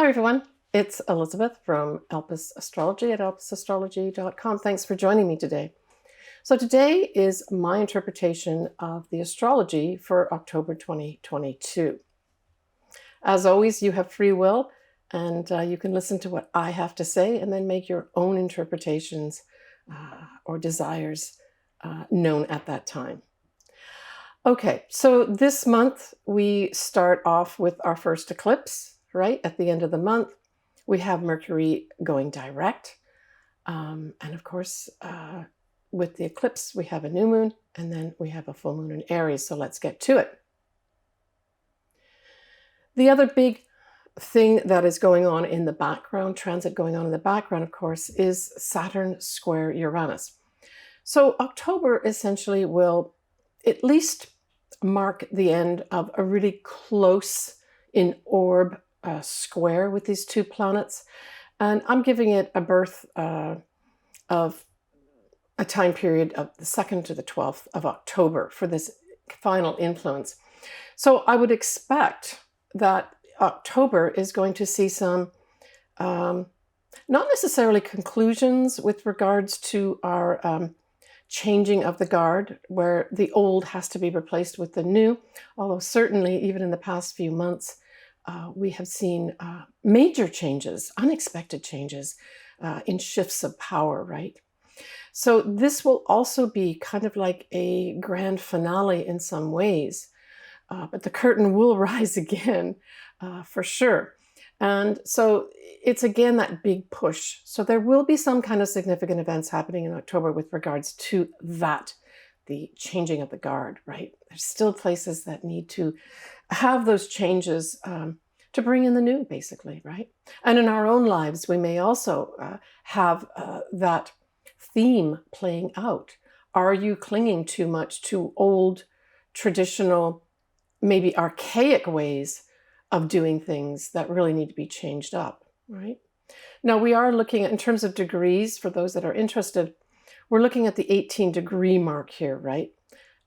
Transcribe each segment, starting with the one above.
Hi everyone, it's Elizabeth from Elpis Astrology at elpisastrology.com. Thanks for joining me today. So today is my interpretation of the astrology for October 2022. As always, you have free will and you can listen to what I have to say and then make your own interpretations or desires known at that time. Okay, so this month we start off with our first eclipse. Right at the end of the month, we have Mercury going direct. And of course, with the eclipse, we have a new moon and then we have a full moon in Aries. So let's get to it. The other big thing that is going on in the background, transit going on in the background, of course, is Saturn Square Uranus. So October essentially will at least mark the end of a really close in orb square with these two planets, and I'm giving it a birth of a time period of the 2nd to the 12th of October for this final influence. So I would expect that October is going to see some not necessarily conclusions with regards to our changing of the guard, where the old has to be replaced with the new, although certainly even in the past few months we have seen major changes, unexpected changes in shifts of power, right? So this will also be kind of like a grand finale in some ways, but the curtain will rise again for sure. And so it's again that big push. So there will be some kind of significant events happening in October with regards to that, the changing of the guard, right? There's still places that need to have those changes to bring in the new, basically, right? And in our own lives, we may also have that theme playing out. Are you clinging too much to old, traditional, maybe archaic ways of doing things that really need to be changed up, right? Now, we are looking at, in terms of degrees, for those that are interested, we're looking at the 18-degree mark here, right?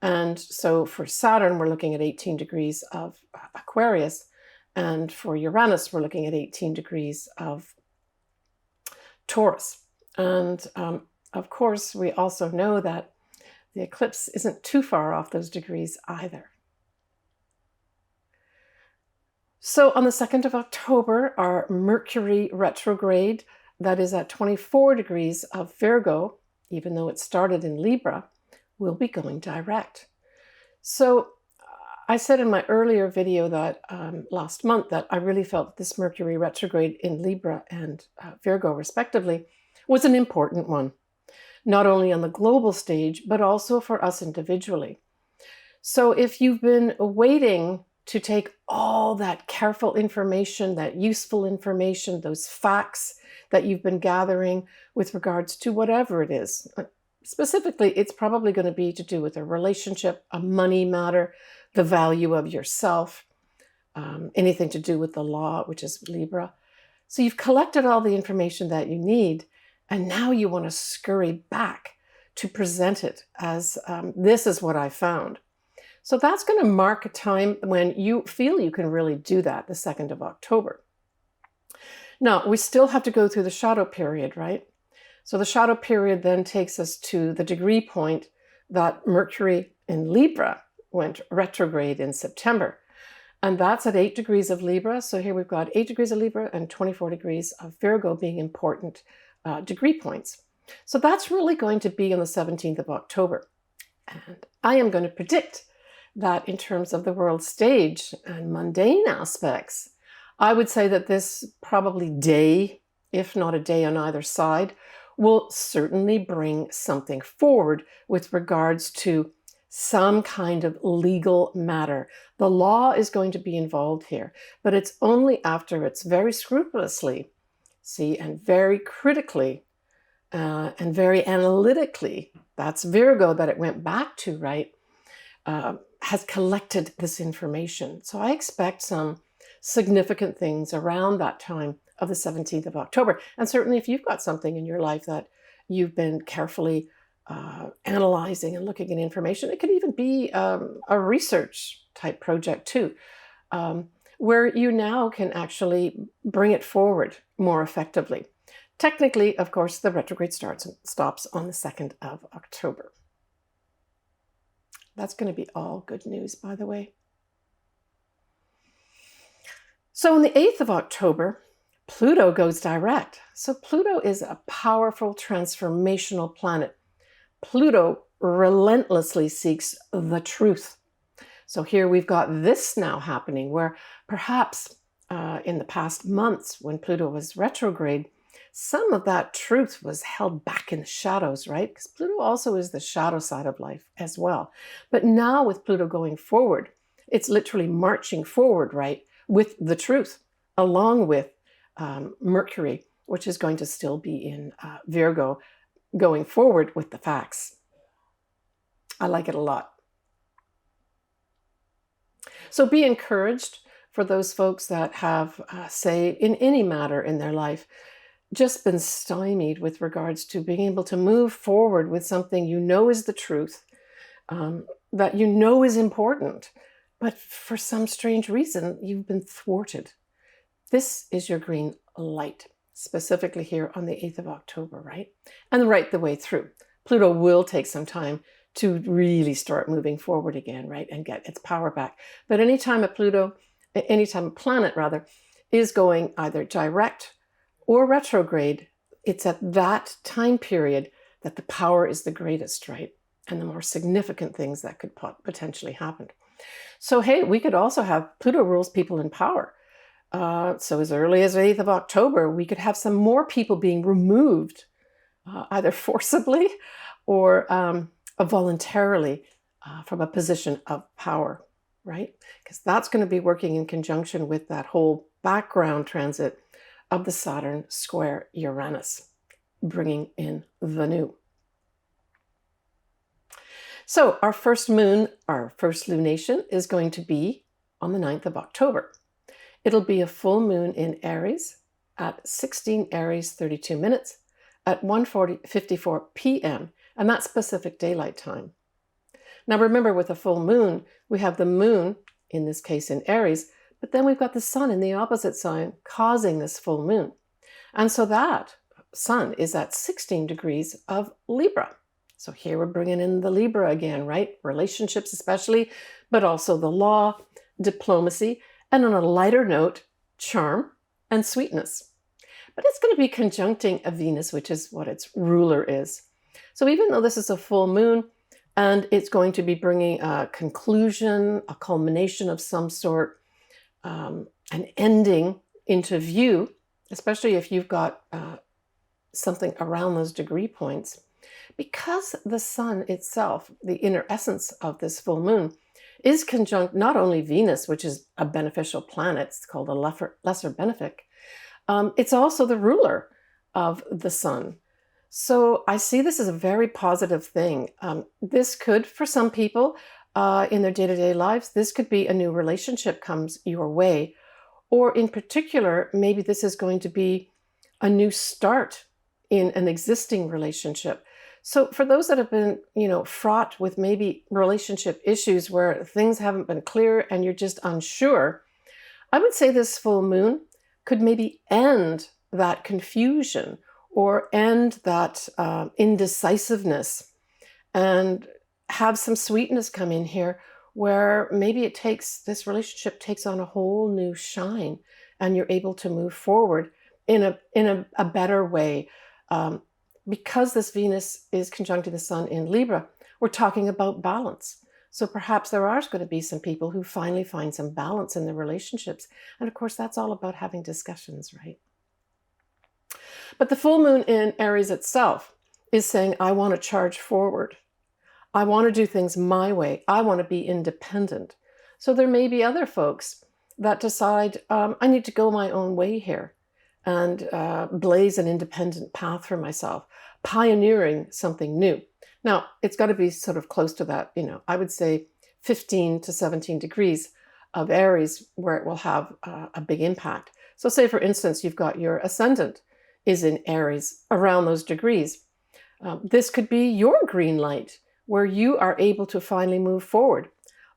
And so for Saturn, we're looking at 18 degrees of Aquarius. And for Uranus, we're looking at 18 degrees of Taurus. And of course, we also know that the eclipse isn't too far off those degrees either. So on the 2nd of October, our Mercury retrograde, that is at 24 degrees of Virgo, even though it started in Libra, will be going direct. So I said in my earlier video that last month that I really felt this Mercury retrograde in Libra and Virgo respectively was an important one, not only on the global stage, but also for us individually. So if you've been waiting to take all that careful information, that useful information, those facts that you've been gathering with regards to whatever it is. Specifically, it's probably going to be to do with a relationship, a money matter, the value of yourself, anything to do with the law, which is Libra. So you've collected all the information that you need, and now you want to scurry back to present it as this is what I found. So that's going to mark a time when you feel you can really do that, the 2nd of October. Now, we still have to go through the shadow period, right? So the shadow period then takes us to the degree point that Mercury in Libra went retrograde in September. And that's at 8 degrees of Libra. So here we've got 8 degrees of Libra and 24 degrees of Virgo being important degree points. So that's really going to be on the 17th of October. And I am going to predict that in terms of the world stage and mundane aspects, I would say that this probably day, if not a day on either side, will certainly bring something forward with regards to some kind of legal matter. The law is going to be involved here, but it's only after it's very scrupulously, and very critically and very analytically, that's Virgo that it went back to, right, has collected this information. So I expect some significant things around that time of the 17th of October. And certainly if you've got something in your life that you've been carefully analyzing and looking at information, it could even be a research type project too. where you now can actually bring it forward more effectively. Technically, of course, the retrograde stops on the 2nd of October. That's going to be all good news, by the way. So on the 8th of October, Pluto goes direct. So Pluto is a powerful transformational planet. Pluto relentlessly seeks the truth. So here we've got this now happening where perhaps in the past months when Pluto was retrograde, some of that truth was held back in the shadows, right? Because Pluto also is the shadow side of life as well. But now with Pluto going forward, it's literally marching forward, right, with the truth, along with Mercury, which is going to still be in Virgo, going forward with the facts. I like it a lot. So be encouraged for those folks that have, say, in any matter in their life, just been stymied with regards to being able to move forward with something you know is the truth, that you know is important, but for some strange reason, you've been thwarted. This is your green light, specifically here on the 8th of October, right? And right the way through. Pluto will take some time to really start moving forward again, right? And get its power back. But anytime a planet rather, is going either direct or retrograde, it's at that time period that the power is the greatest, right? And the more significant things that could potentially happen. So, hey, we could also have Pluto rules people in power. So as early as the 8th of October, we could have some more people being removed, either forcibly or voluntarily from a position of power, right? Because that's going to be working in conjunction with that whole background transit of the Saturn Square Uranus, bringing in the new. So our first moon, our first lunation is going to be on the 9th of October. It'll be a full moon in Aries at 16 Aries 32 minutes at 1:54 p.m. and that's Pacific Daylight Time. Now remember, with a full moon, we have the moon, in this case in Aries, but then we've got the sun in the opposite sign causing this full moon. And so that sun is at 16 degrees of Libra. So here we're bringing in the Libra again, right? Relationships especially, but also the law, diplomacy, and on a lighter note, charm and sweetness. But it's going to be conjuncting a Venus, which is what its ruler is. So even though this is a full moon and it's going to be bringing a conclusion, a culmination of some sort, an ending into view, especially if you've got something around those degree points, because the sun itself, the inner essence of this full moon, is conjunct not only Venus, which is a beneficial planet, it's called a lesser benefic, it's also the ruler of the sun. So I see this as a very positive thing. This could, for some people in their day-to-day lives, this could be a new relationship comes your way. Or in particular, maybe this is going to be a new start in an existing relationship. So for those that have been, fraught with maybe relationship issues where things haven't been clear and you're just unsure, I would say this full moon could maybe end that confusion or end that indecisiveness and have some sweetness come in here where maybe this relationship takes on a whole new shine and you're able to move forward in a better way. Because this Venus is conjuncting the sun in Libra, we're talking about balance. So perhaps there are going to be some people who finally find some balance in their relationships. And of course, that's all about having discussions, right? But the full moon in Aries itself is saying, I want to charge forward. I want to do things my way. I want to be independent. So there may be other folks that decide, I need to go my own way here and blaze an independent path for myself, pioneering something new. Now, it's got to be sort of close to that, I would say 15 to 17 degrees of Aries where it will have a big impact. So say, for instance, you've got your ascendant is in Aries around those degrees. This could be your green light where you are able to finally move forward.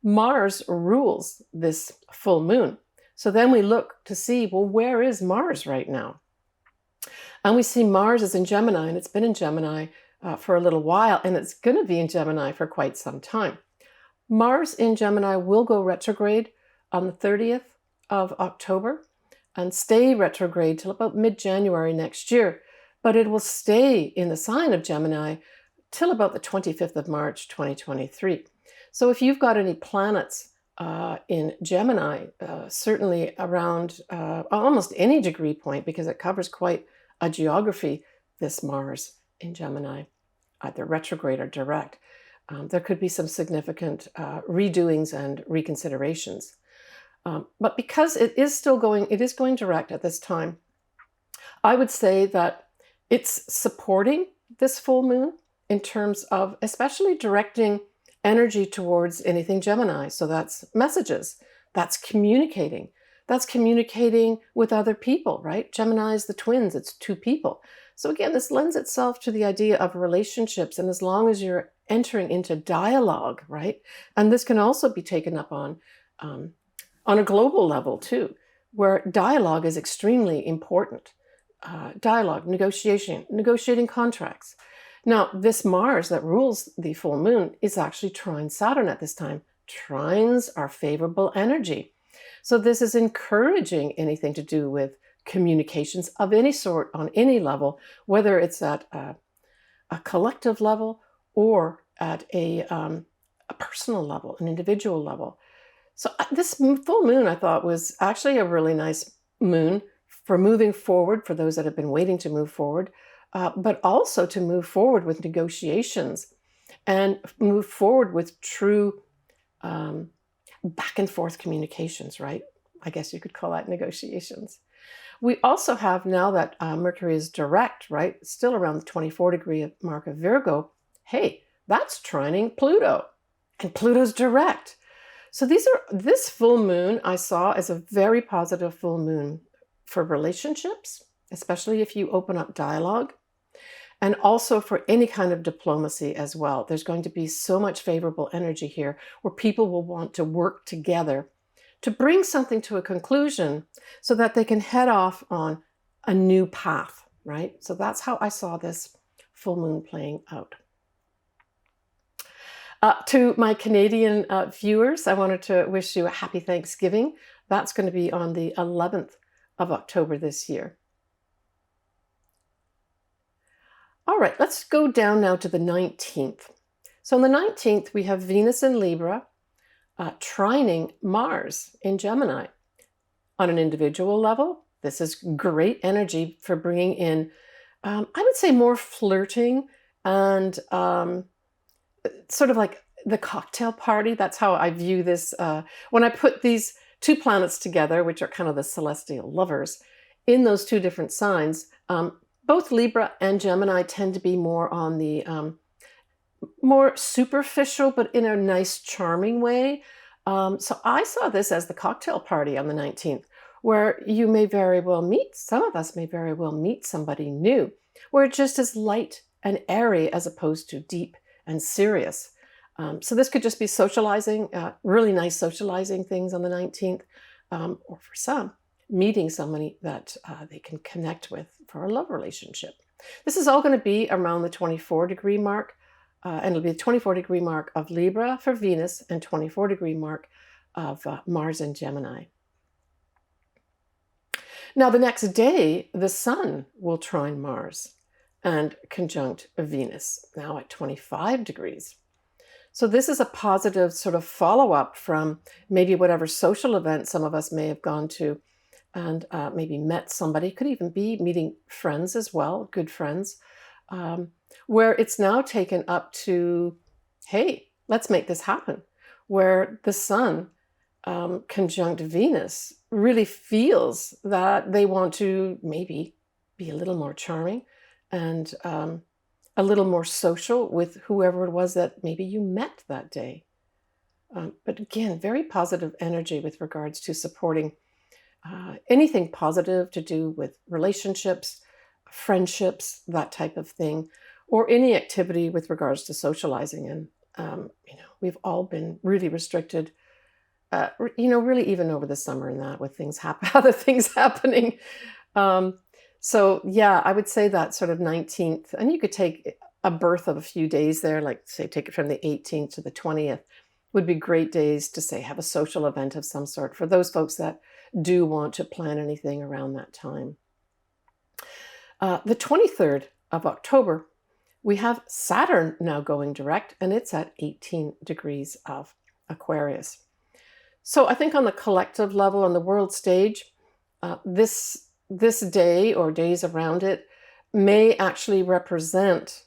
Mars rules this full moon. So then we look to see, well, where is Mars right now? And we see Mars is in Gemini, and it's been in Gemini for a little while, and it's going to be in Gemini for quite some time. Mars in Gemini will go retrograde on the 30th of October and stay retrograde till about mid-January next year, but it will stay in the sign of Gemini till about the 25th of March, 2023. So if you've got any planets in Gemini, certainly around almost any degree point, because it covers quite a geography, this Mars in Gemini, either retrograde or direct, there could be some significant redoings and reconsiderations. But because it is going direct at this time, I would say that it's supporting this full moon in terms of especially directing energy towards anything Gemini. So that's messages, that's communicating with other people, right? Gemini is the twins, it's two people. So again, this lends itself to the idea of relationships. And as long as you're entering into dialogue, right? And this can also be taken up on a global level too, where dialogue is extremely important. Dialogue, negotiating contracts. Now, this Mars that rules the full moon is actually trine Saturn at this time. Trines are favorable energy. So this is encouraging anything to do with communications of any sort on any level, whether it's at a collective level or at a personal level, an individual level. So this full moon, I thought, was actually a really nice moon for moving forward, for those that have been waiting to move forward, but also to move forward with negotiations and move forward with true back and forth communications, right? I guess you could call that negotiations. We also have, now that Mercury is direct, right, still around the 24-degree mark of Virgo, hey, that's trining Pluto, and Pluto's direct. So this full moon I saw as a very positive full moon for relationships, especially if you open up dialogue, and also for any kind of diplomacy as well. There's going to be so much favorable energy here where people will want to work together to bring something to a conclusion so that they can head off on a new path, right? So that's how I saw this full moon playing out. To my Canadian viewers, I wanted to wish you a happy Thanksgiving. That's going to be on the 11th of October this year. All right, let's go down now to the 19th. So on the 19th, we have Venus in Libra trining Mars in Gemini. On an individual level, this is great energy for bringing in, I would say, more flirting and sort of like the cocktail party. That's how I view this. When I put these two planets together, which are kind of the celestial lovers, in those two different signs, both Libra and Gemini tend to be more on the more superficial, but in a nice, charming way. So I saw this as the cocktail party on the 19th, where you may very well meet, some of us may very well meet somebody new, where it just is light and airy as opposed to deep and serious. So this could just be socializing, really nice socializing things on the 19th, or for some, meeting somebody that they can connect with for a love relationship. This is all going to be around the 24-degree mark, and it'll be the 24-degree mark of Libra for Venus and 24-degree mark of Mars and Gemini. Now, the next day, the Sun will trine Mars and conjunct Venus, now at 25 degrees. So this is a positive sort of follow-up from maybe whatever social event some of us may have gone to and maybe met somebody, could even be meeting friends as well, good friends, where it's now taken up to, hey, let's make this happen, where the Sun conjunct Venus really feels that they want to maybe be a little more charming and a little more social with whoever it was that maybe you met that day. But again, very positive energy with regards to supporting anything positive to do with relationships, friendships, that type of thing, or any activity with regards to socializing. And, we've all been really restricted really even over the summer and that with things other things happening. So yeah, I would say that sort of 19th, and you could take a birth of a few days there, like say take it from the 18th to the 20th, would be great days to say have a social event of some sort for those folks that do want to plan anything around that time. The 23rd of October, we have Saturn now going direct, and it's at 18 degrees of Aquarius. So I think on the collective level, on the world stage, this day or days around it may actually represent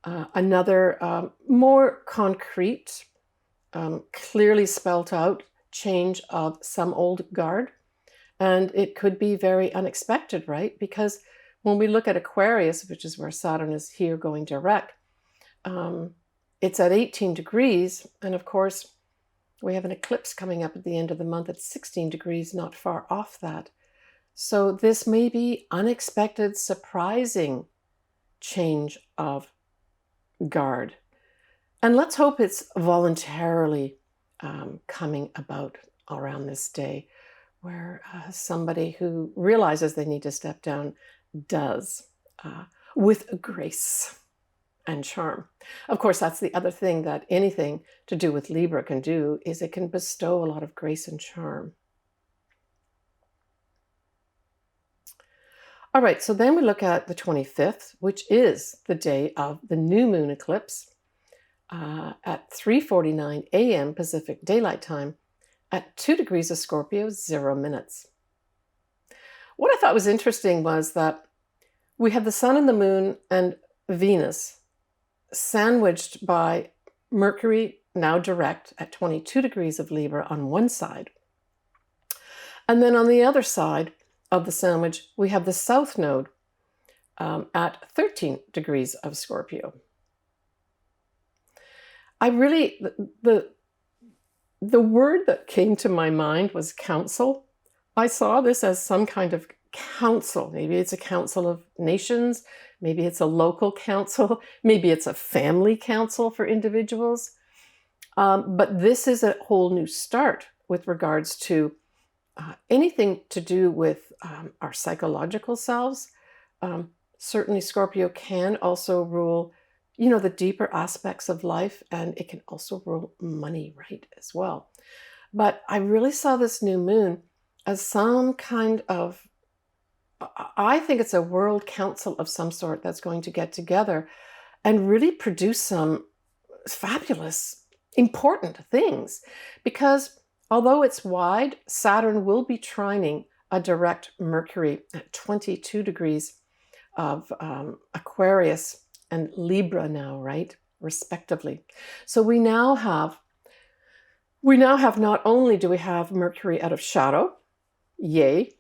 another more concrete, clearly spelt out change of some old guard. And it could be very unexpected, right? Because when we look at Aquarius, which is where Saturn is here going direct, it's at 18 degrees. And of course, we have an eclipse coming up at the end of the month at 16 degrees, not far off that. So this may be unexpected, surprising change of guard. And let's hope it's voluntarily coming about around this day, where somebody who realizes they need to step down does, with grace and charm. Of course, that's the other thing that anything to do with Libra can do, is it can bestow a lot of grace and charm. All right, so then we look at the 25th, which is the day of the new moon eclipse at 3:49 a.m. Pacific Daylight Time at 2 degrees of Scorpio, 0 minutes. What I thought was interesting was that we have the sun and the moon and Venus sandwiched by Mercury, now direct at 22 degrees of Libra on one side. And then on the other side of the sandwich, we have the South Node at 13 degrees of Scorpio. The word that came to my mind was council. I saw this as some kind of council. Maybe it's a council of nations. Maybe it's a local council. Maybe it's a family council for individuals. But this is a whole new start with regards to anything to do with our psychological selves. Certainly Scorpio can also rule, the deeper aspects of life, and it can also rule money, right, as well. But I really saw this new moon as some kind of, I think it's a world council of some sort that's going to get together and really produce some fabulous, important things. Because although it's wide, Saturn will be trining a direct Mercury at 22 degrees of Aquarius and Libra now, right, respectively. So we now have not only do we have Mercury out of shadow, yay,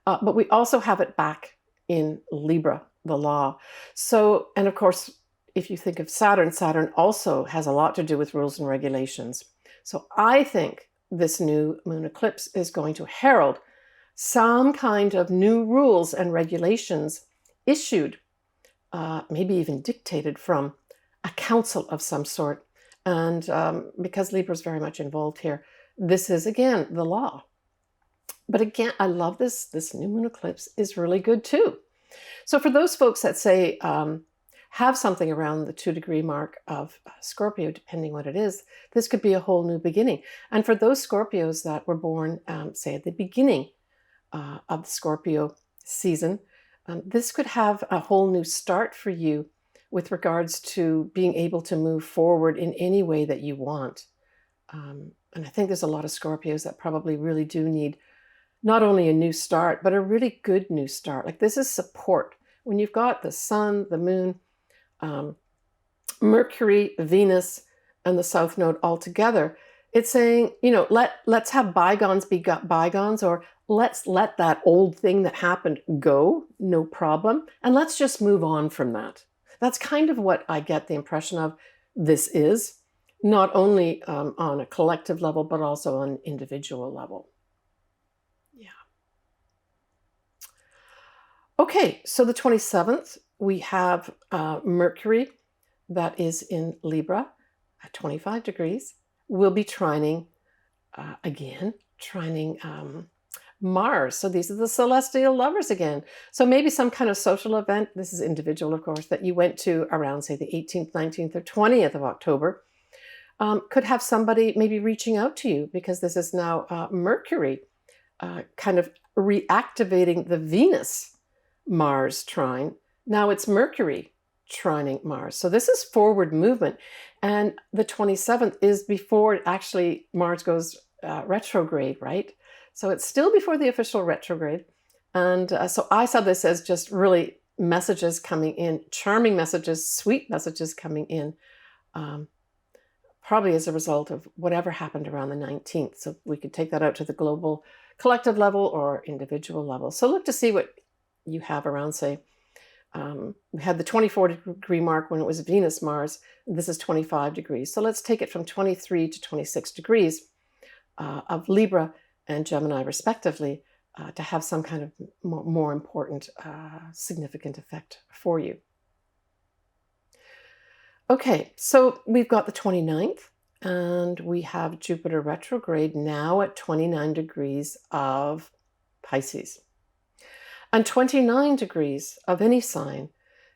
but we also have it back in Libra, the law. So, and of course, if you think of Saturn, Saturn also has a lot to do with rules and regulations. So I think this new moon eclipse is going to herald some kind of new rules and regulations issued, maybe even dictated from a council of some sort. And because Libra is very much involved here, this is, again, the law. But again, I love this. This new moon eclipse is really good too. So for those folks that say, have something around the 2 degree mark of Scorpio, depending what it is, this could be a whole new beginning. And for those Scorpios that were born, say, at the beginning of the Scorpio season, this could have a whole new start for you with regards to being able to move forward in any way that you want. And I think there's a lot of Scorpios that probably really do need not only a new start, but a really good new start. Like, this is support. When you've got the sun, the moon, Mercury, Venus, and the South Node all together, it's saying, let's have bygones be bygones, or let's let that old thing that happened go, no problem, and let's just move on from that. That's kind of what I get the impression of this is, not only on a collective level, but also on an individual level. Yeah. Okay, so the 27th, we have Mercury that is in Libra at 25 degrees. Will be trining again, trining Mars. So these are the celestial lovers again. So maybe some kind of social event, this is individual, of course, that you went to around, say, the 18th, 19th, or 20th of October, could have somebody maybe reaching out to you, because this is now Mercury kind of reactivating the Venus-Mars trine. Now it's Mercury trining Mars. So this is forward movement. And the 27th is before actually Mars goes retrograde, right? So it's still before the official retrograde. And so I saw this as just really messages coming in, charming messages, sweet messages coming in, probably as a result of whatever happened around the 19th. So we could take that out to the global collective level or individual level. So look to see what you have around, say, we had the 24-degree mark when it was Venus Mars. This is 25 degrees. So let's take it from 23 to 26 degrees of Libra and Gemini respectively to have some kind of more important, significant effect for you. Okay, so we've got the 29th, and we have Jupiter retrograde now at 29 degrees of Pisces. And 29 degrees of any sign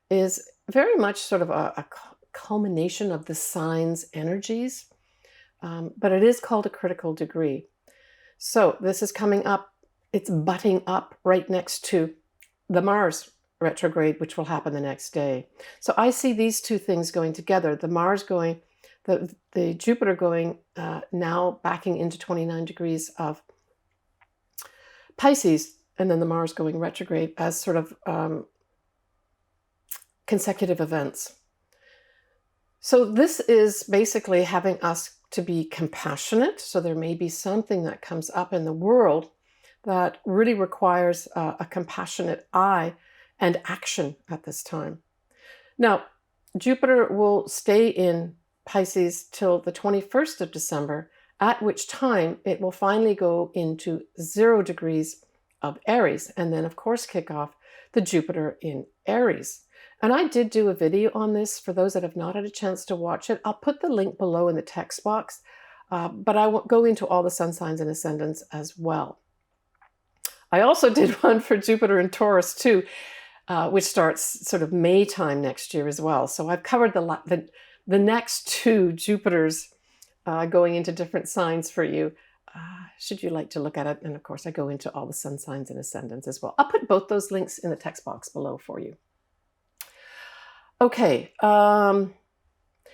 is very much sort of a culmination of the sign's energies, but it is called a critical degree. So this is coming up, it's butting up right next to the Mars retrograde, which will happen the next day. So I see these two things going together, the Mars going, the Jupiter going now backing into 29 degrees of Pisces, and then the Mars going retrograde as sort of consecutive events. So this is basically having us to be compassionate. So there may be something that comes up in the world that really requires a compassionate eye and action at this time. Now, Jupiter will stay in Pisces till the 21st of December, at which time it will finally go into 0 degrees of Aries, and then of course kick off the Jupiter in Aries. And I did do a video on this for those that have not had a chance to watch it. I'll put the link below in the text box, but I won't go into all the sun signs and ascendants as well. I also did one for Jupiter in Taurus too, which starts sort of May time next year as well. So I've covered the next 2 Jupiters going into different signs for you, should you like to look at it. And of course, I go into all the sun signs and ascendants as well. I'll put both those links in the text box below for you. Okay.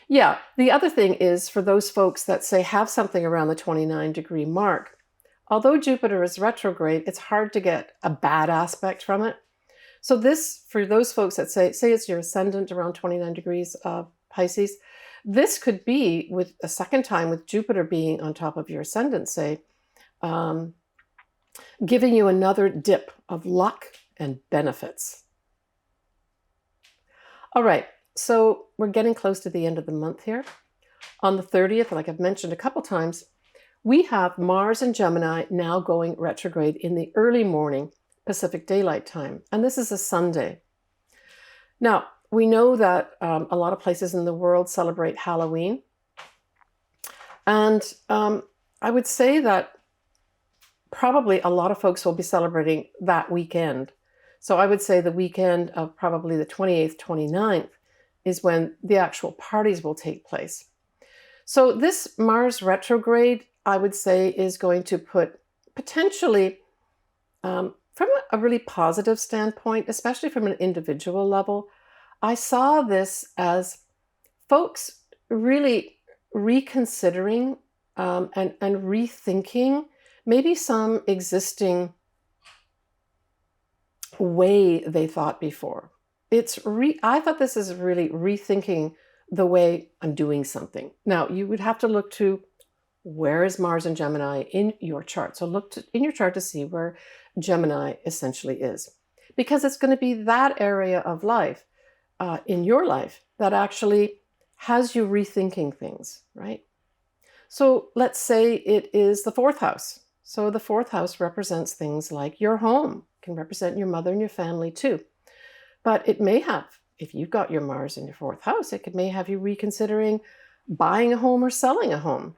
Yeah, the other thing is for those folks that say have something around the 29 degree mark, although Jupiter is retrograde, it's hard to get a bad aspect from it. So this, for those folks that say it's your ascendant around 29 degrees of Pisces, this could be with a second time with Jupiter being on top of your ascendant, say, giving you another dip of luck and benefits. All right, so we're getting close to the end of the month here. On the 30th, like I've mentioned a couple times, we have Mars and Gemini now going retrograde in the early morning Pacific Daylight Time, and this is a Sunday. Now, we know that a lot of places in the world celebrate Halloween, and I would say that probably a lot of folks will be celebrating that weekend. So I would say the weekend of probably the 28th, 29th is when the actual parties will take place. So this Mars retrograde, I would say, is going to put potentially, from a really positive standpoint, especially from an individual level, I saw this as folks really reconsidering and rethinking maybe some existing way they thought before. I thought this is really rethinking the way I'm doing something. Now, you would have to look to where is Mars and Gemini in your chart. So look in your chart to see where Gemini essentially is, because it's going to be that area of life in your life that actually has you rethinking things, right? So let's say it is the 4th house. So the 4th house represents things like your home, can represent your mother and your family too. But it may have, if you've got your Mars in your 4th house, may have you reconsidering buying a home or selling a home.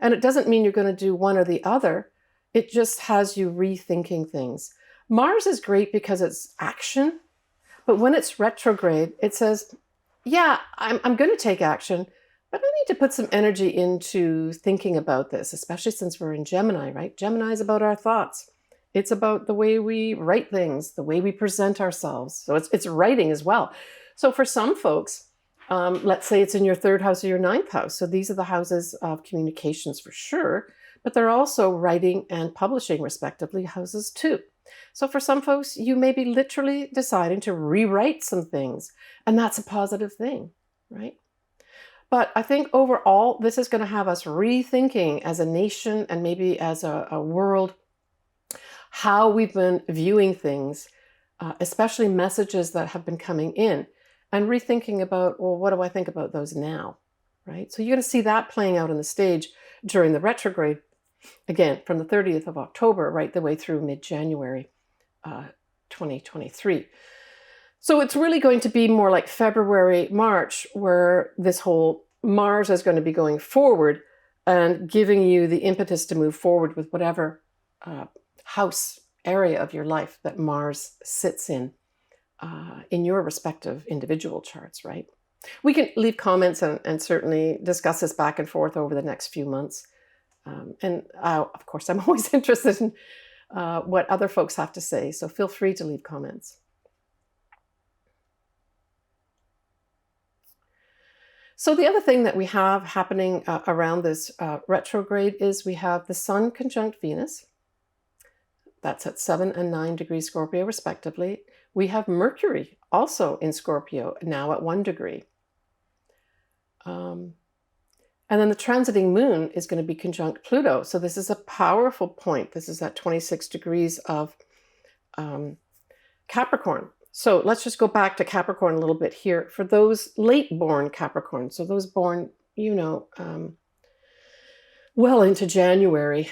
And it doesn't mean you're going to do one or the other. It just has you rethinking things. Mars is great because it's action, but when it's retrograde, it says, yeah, I'm going to take action, but I need to put some energy into thinking about this, especially since we're in Gemini, right? Gemini is about our thoughts. It's about the way we write things, the way we present ourselves. So it's writing as well. So for some folks, let's say it's in your third house or your ninth house. So these are the houses of communications for sure, but they're also writing and publishing, respectively, houses too. So for some folks, you may be literally deciding to rewrite some things, and that's a positive thing, right? But I think overall, this is going to have us rethinking as a nation and maybe as a world how we've been viewing things, especially messages that have been coming in, and rethinking about, well, what do I think about those now, right? So you're going to see that playing out on the stage during the retrograde, again, from the 30th of October right the way through mid-January 2023. So it's really going to be more like February, March, where this whole Mars is going to be going forward and giving you the impetus to move forward with whatever house area of your life that Mars sits in your respective individual charts, right? We can leave comments and certainly discuss this back and forth over the next few months. Of course, I'm always interested in what other folks have to say, so feel free to leave comments. So the other thing that we have happening around this retrograde is we have the Sun conjunct Venus. That's at 7 and 9 degrees Scorpio, respectively. We have Mercury also in Scorpio, now at 1 degree. And then the transiting moon is going to be conjunct Pluto. So this is a powerful point. This is at 26 degrees of Capricorn. So let's just go back to Capricorn a little bit here. For those late-born Capricorn, so those born, well into January,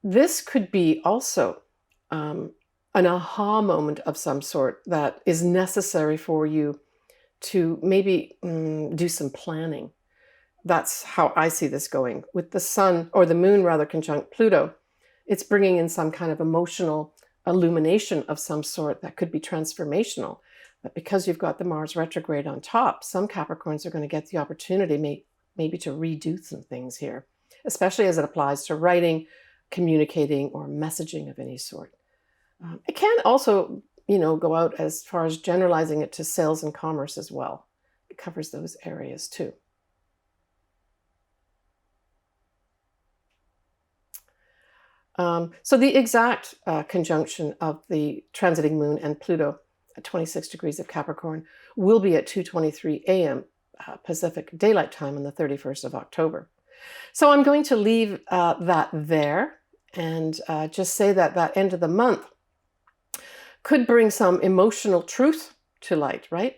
this could be also an aha moment of some sort that is necessary for you to maybe do some planning. That's how I see this going. With the sun, or the moon rather, conjunct Pluto, it's bringing in some kind of emotional illumination of some sort that could be transformational. But because you've got the Mars retrograde on top, some Capricorns are going to get the opportunity maybe to redo some things here, especially as it applies to writing, communicating, or messaging of any sort. It can also, go out as far as generalizing it to sales and commerce as well. It covers those areas too. So the exact conjunction of the transiting moon and Pluto at 26 degrees of Capricorn will be at 2:23 a.m. Pacific Daylight Time on the 31st of October. So I'm going to leave that there and just say that that end of the month could bring some emotional truth to light, right?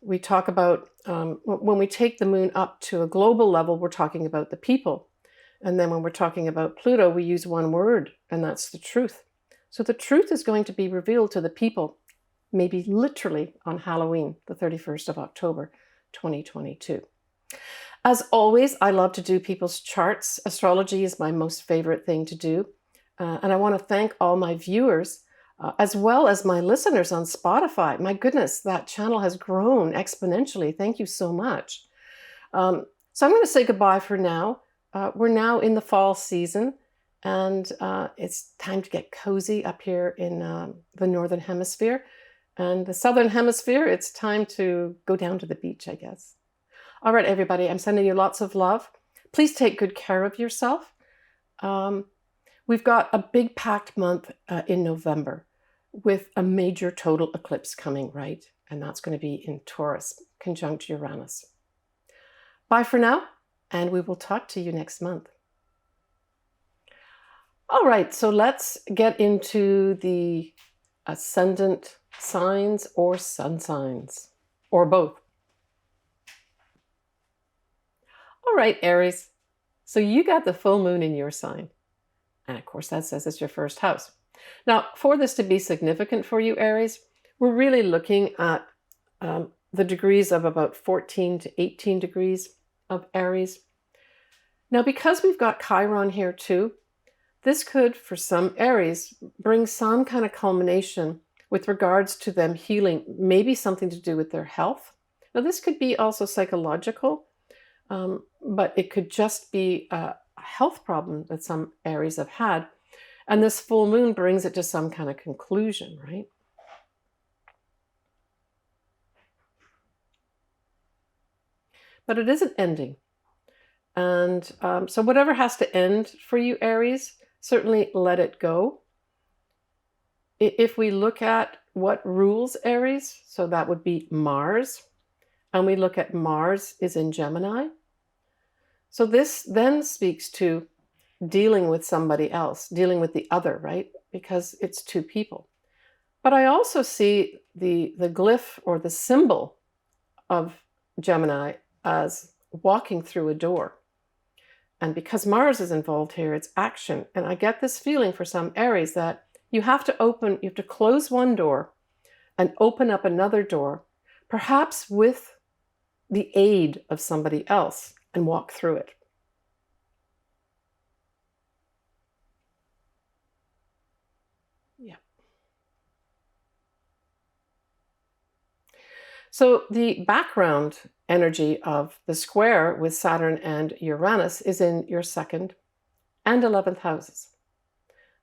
We talk about, when we take the moon up to a global level, we're talking about the people. And then when we're talking about Pluto, we use one word, and that's the truth. So the truth is going to be revealed to the people, maybe literally on Halloween, the 31st of October, 2022. As always, I love to do people's charts. Astrology is my most favorite thing to do. And I want to thank all my viewers, as well as my listeners on Spotify. My goodness, that channel has grown exponentially. Thank you so much. So I'm going to say goodbye for now. We're now in the fall season, and it's time to get cozy up here in the Northern Hemisphere. And the Southern Hemisphere, it's time to go down to the beach, I guess. All right, everybody, I'm sending you lots of love. Please take good care of yourself. We've got a big packed month in November with a major total eclipse coming, right? And that's going to be in Taurus, conjunct Uranus. Bye for now. And we will talk to you next month. All right, so let's get into the ascendant signs or sun signs, or both. All right, Aries. So you got the full moon in your sign. And of course, that says it's your first house. Now, for this to be significant for you, Aries, we're really looking at the degrees of about 14 to 18 degrees of Aries. Now, because we've got Chiron here too, this could, for some Aries, bring some kind of culmination with regards to them healing, maybe something to do with their health. Now, this could be also psychological, but it could just be a health problem that some Aries have had. And this full moon brings it to some kind of conclusion, right? But it isn't ending. And so whatever has to end for you, Aries, certainly let it go. If we look at what rules Aries, so that would be Mars, and we look at Mars is in Gemini. So this then speaks to dealing with somebody else, dealing with the other, right? Because it's two people. But I also see the glyph or the symbol of Gemini as walking through a door. And because Mars is involved here, it's action. And I get this feeling for some Aries that you have to close one door and open up another door, perhaps with the aid of somebody else, and walk through it. Yeah. So the background energy of the square with Saturn and Uranus is in your 2nd and 11th houses.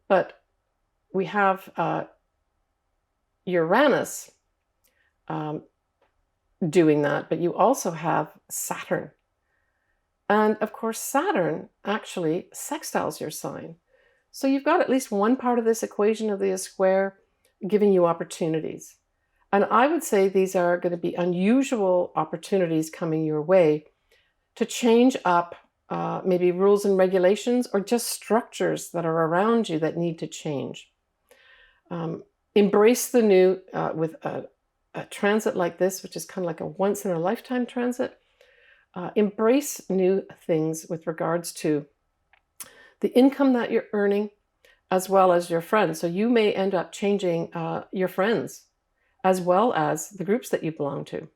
But we have Uranus doing that, but you also have Saturn. And of course, Saturn actually sextiles your sign. So you've got at least one part of this equation of the square giving you opportunities. And I would say these are going to be unusual opportunities coming your way to change up maybe rules and regulations or just structures that are around you that need to change. Embrace the new with a transit like this, which is kind of like a once-in-a-lifetime transit. Embrace new things with regards to the income that you're earning as well as your friends. So you may end up changing your friends as well as the groups that you belong to.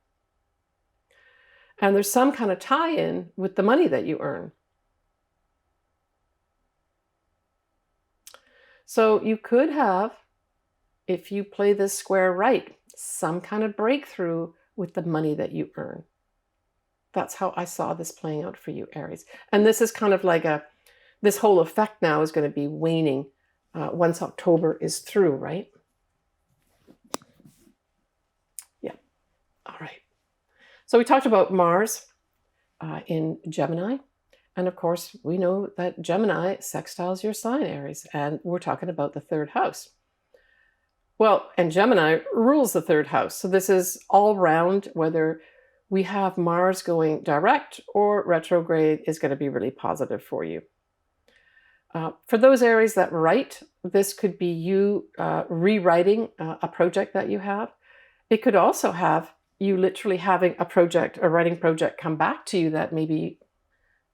And there's some kind of tie-in with the money that you earn. So you could have, if you play this square right, some kind of breakthrough with the money that you earn. That's how I saw this playing out for you, Aries. And this is kind of like this whole effect now is going to be waning once October is through, right? Yeah. All right. So we talked about Mars in Gemini. And of course, we know that Gemini sextiles your sign, Aries. And we're talking about the 3rd house. Well, and Gemini rules the 3rd house. So this is all round, whether we have Mars going direct or retrograde is going to be really positive for you. For those Aries that write, this could be you rewriting a project that you have. It could also have you literally having a writing project come back to you that maybe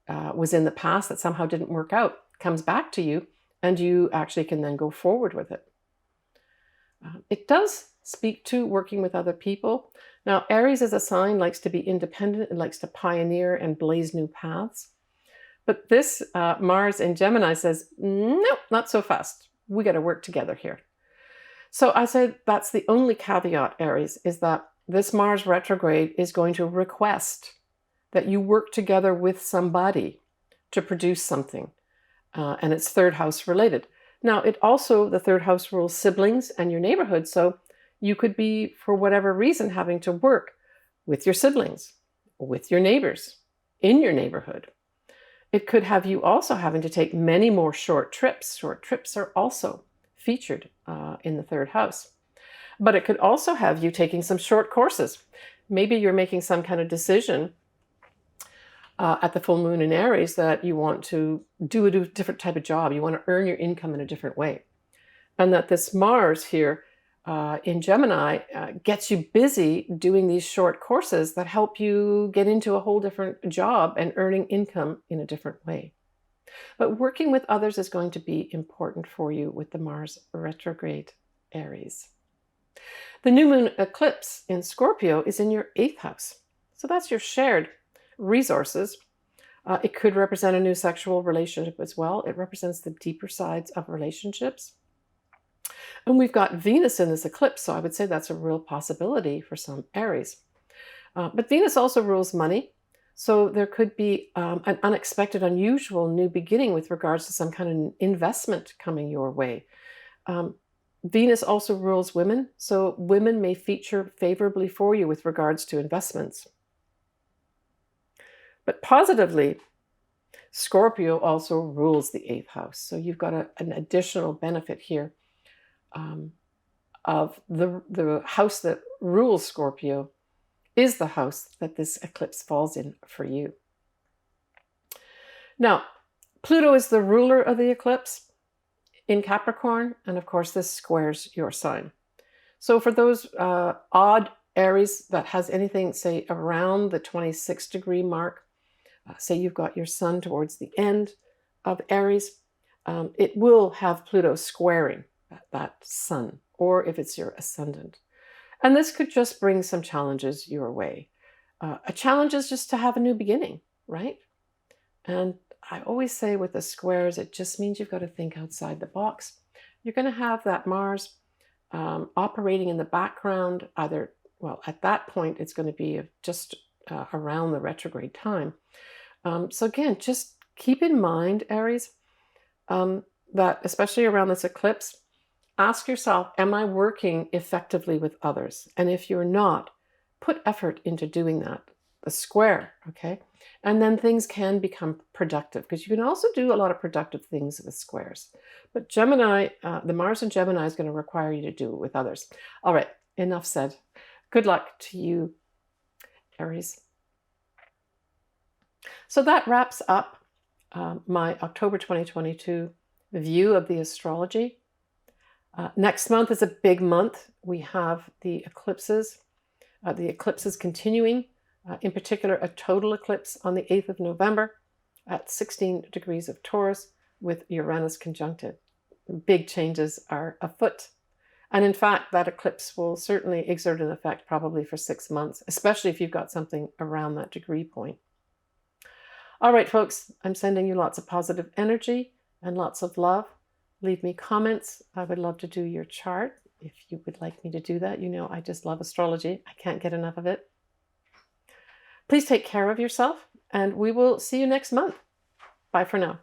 was in the past that somehow didn't work out, comes back to you, and you actually can then go forward with it. It does speak to working with other people. Now, Aries as a sign likes to be independent and likes to pioneer and blaze new paths. But this Mars in Gemini says, nope, not so fast. We got to work together here. So I said that's the only caveat, Aries, is that this Mars retrograde is going to request that you work together with somebody to produce something. And it's 3rd house related. Now, the 3rd house rules siblings and your neighborhood. So you could be, for whatever reason, having to work with your siblings, with your neighbors, in your neighborhood. It could have you also having to take many more short trips. Short trips are also featured in the 3rd house. But it could also have you taking some short courses. Maybe you're making some kind of decision at the full moon in Aries that you want to do a different type of job. You want to earn your income in a different way. And that this Mars here in Gemini gets you busy doing these short courses that help you get into a whole different job and earning income in a different way. But working with others is going to be important for you with the Mars retrograde, Aries. The new moon eclipse in Scorpio is in your 8th house. So that's your shared resources. It could represent a new sexual relationship as well. It represents the deeper sides of relationships. And we've got Venus in this eclipse, so I would say that's a real possibility for some Aries. But Venus also rules money. So there could be an unexpected, unusual new beginning with regards to some kind of investment coming your way. Venus also rules women, so women may feature favorably for you with regards to investments. But positively, Scorpio also rules the 8th house. So you've got an additional benefit here of the house that rules Scorpio is the house that this eclipse falls in for you. Now, Pluto is the ruler of the eclipse in Capricorn, and of course this squares your sign. So for those odd Aries that has anything, say, around the 26-degree mark, say you've got your sun towards the end of Aries, it will have Pluto squaring that sun, or if it's your ascendant. And this could just bring some challenges your way. A challenge is just to have a new beginning, right? And I always say with the squares, it just means you've got to think outside the box. You're going to have that Mars operating in the background, either, well, at that point, it's going to be just around the retrograde time. So again, just keep in mind, Aries, that especially around this eclipse, ask yourself, am I working effectively with others? And if you're not, put effort into doing that. The square, okay? And then things can become productive, because you can also do a lot of productive things with squares. But Gemini, the Mars in Gemini is going to require you to do it with others. All right, enough said. Good luck to you, Aries. So that wraps up my October 2022 view of the astrology. Next month is a big month. We have the eclipses. The eclipses continuing, in particular a total eclipse on the 8th of November at 16 degrees of Taurus with Uranus conjuncted. Big changes are afoot. And in fact, that eclipse will certainly exert an effect probably for 6 months, especially if you've got something around that degree point. All right, folks, I'm sending you lots of positive energy and lots of love. Leave me comments. I would love to do your chart if you would like me to do that. You know, I just love astrology. I can't get enough of it. Please take care of yourself, and we will see you next month. Bye for now.